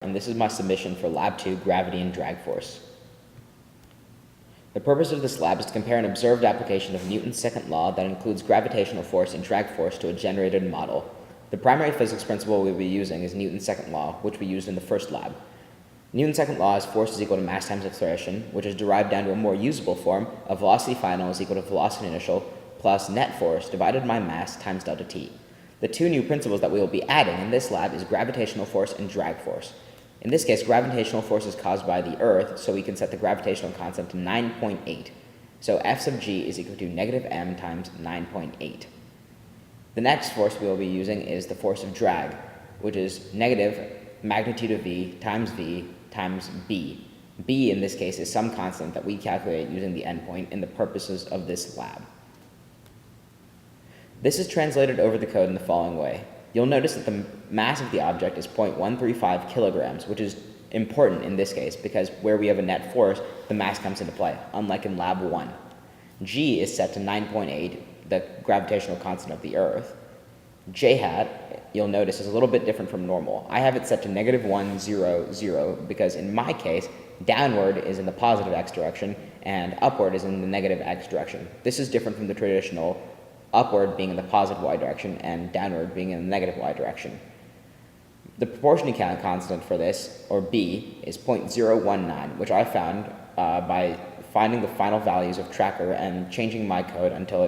And this is my submission for Lab 2, Gravity and Drag Force. The purpose of this lab is to compare an observed application of Newton's second law that includes gravitational force and drag force to a generated model. The primary physics principle we will be using is Newton's second law, which we used in the first lab. Newton's second law is force is equal to mass times acceleration, which is derived down to a more usable form of velocity final is equal to velocity initial plus net force divided by mass times delta t. The two new principles that we will be adding in this lab is gravitational force and drag force. In this case, gravitational force is caused by the Earth, so we can set the gravitational constant to 9.8. So F sub g is equal to negative m times 9.8. The next force we will be using is the force of drag, which is negative magnitude of v times b. B in this case is some constant that we calculate using the endpoint in the purposes of this lab. This is translated over the code in the following way. You'll notice that the mass of the object is 0.135 kilograms, which is important in this case because where we have a net force, the mass comes into play, unlike in lab 1. G is set to 9.8, the gravitational constant of the Earth. J hat, you'll notice, is a little bit different from normal. I have it set to negative 1, 0, 0, because in my case, downward is in the positive x direction and upward is in the negative x direction. This is different from the traditional upward being in the positive y direction and downward being in the negative y direction. The proportioning constant for this, or b, is 0.019, which I found by finding the final values of tracker and changing my code until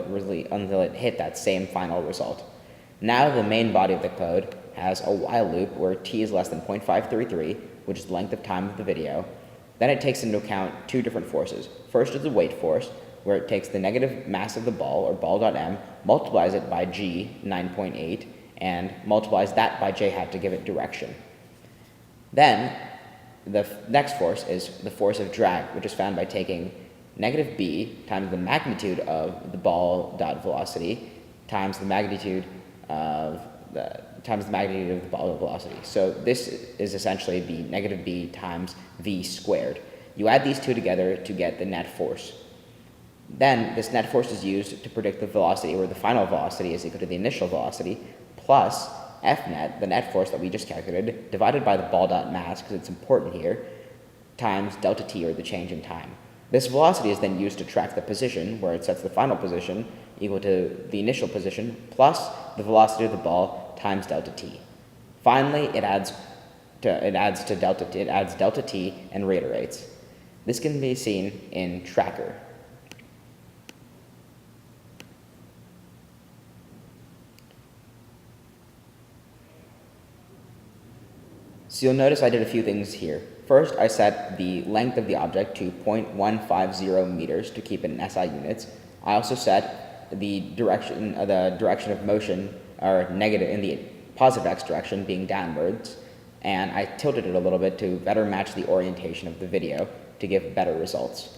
it hit that same final result. Now the main body of the code has a while loop where t is less than 0.533, which is the length of time of the video. Then it takes into account two different forces. First is the weight force, where it takes the negative mass of the ball, or ball.m, multiplies it by g, 9.8, and multiplies that by j hat to give it direction. Then, the next force is the force of drag, which is found by taking negative b times the magnitude of the ball dot velocity times the magnitude of the ball velocity. So this is essentially the negative b times v squared. You add these two together to get the net force. Then this net force is used to predict the velocity, where the final velocity is equal to the initial velocity, plus F net, the net force that we just calculated, divided by the ball dot mass, because it's important here, times delta t, or the change in time. This velocity is then used to track the position, where it sets the final position equal to the initial position, plus the velocity of the ball times delta t. Finally, it adds delta t and reiterates. This can be seen in tracker. So you'll notice I did a few things here. First, I set the length of the object to 0.150 meters to keep it in SI units. I also set the direction of motion, or negative in the positive x direction, being downwards, and I tilted it a little bit to better match the orientation of the video to give better results.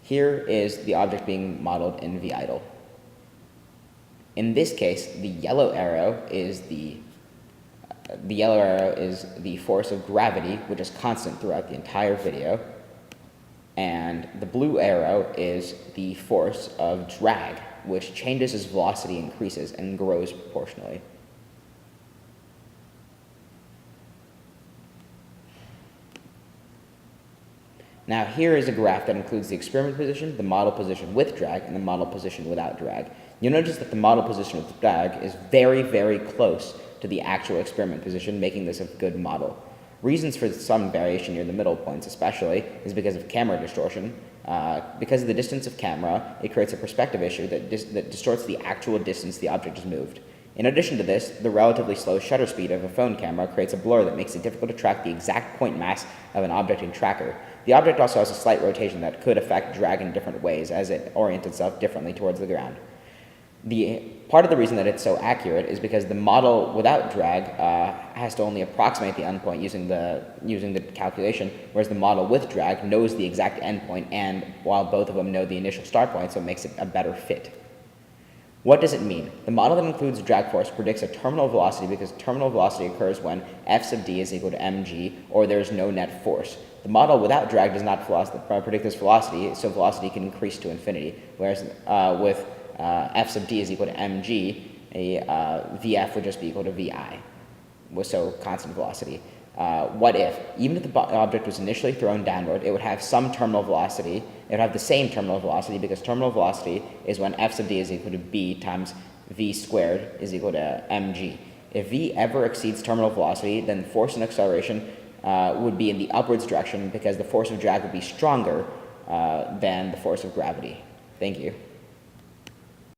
Here is the object being modeled in v-idle. In this case, the yellow arrow is the force of gravity, which is constant throughout the entire video, and the blue arrow is the force of drag, which changes as velocity increases and grows proportionally. Now here is a graph that includes the experiment position, the model position with drag, and the model position without drag. You'll notice that the model position with drag is very, very close to the actual experiment position, making this a good model. Reasons for some variation near the middle points especially is because of camera distortion. Because of the distance of camera, it creates a perspective issue that distorts the actual distance the object has moved. In addition to this, the relatively slow shutter speed of a phone camera creates a blur that makes it difficult to track the exact point mass of an object in tracker. The object also has a slight rotation that could affect drag in different ways as it orients itself differently towards the ground. Part of the reason that it's so accurate is because the model without drag has to only approximate the endpoint using the calculation, whereas the model with drag knows the exact endpoint, and while both of them know the initial start point, so it makes it a better fit. What does it mean? The model that includes drag force predicts a terminal velocity because terminal velocity occurs when F sub d is equal to mg, or there's no net force. The model without drag does not predict this velocity, so velocity can increase to infinity, whereas with F sub d is equal to mg, Vf would just be equal to Vi, so constant velocity. What if, even if the object was initially thrown downward, it would have some terminal velocity, it would have the same terminal velocity, because terminal velocity is when f sub d is equal to b times v squared is equal to mg. If v ever exceeds terminal velocity, then force and acceleration would be in the upwards direction, because the force of drag would be stronger than the force of gravity. Thank you.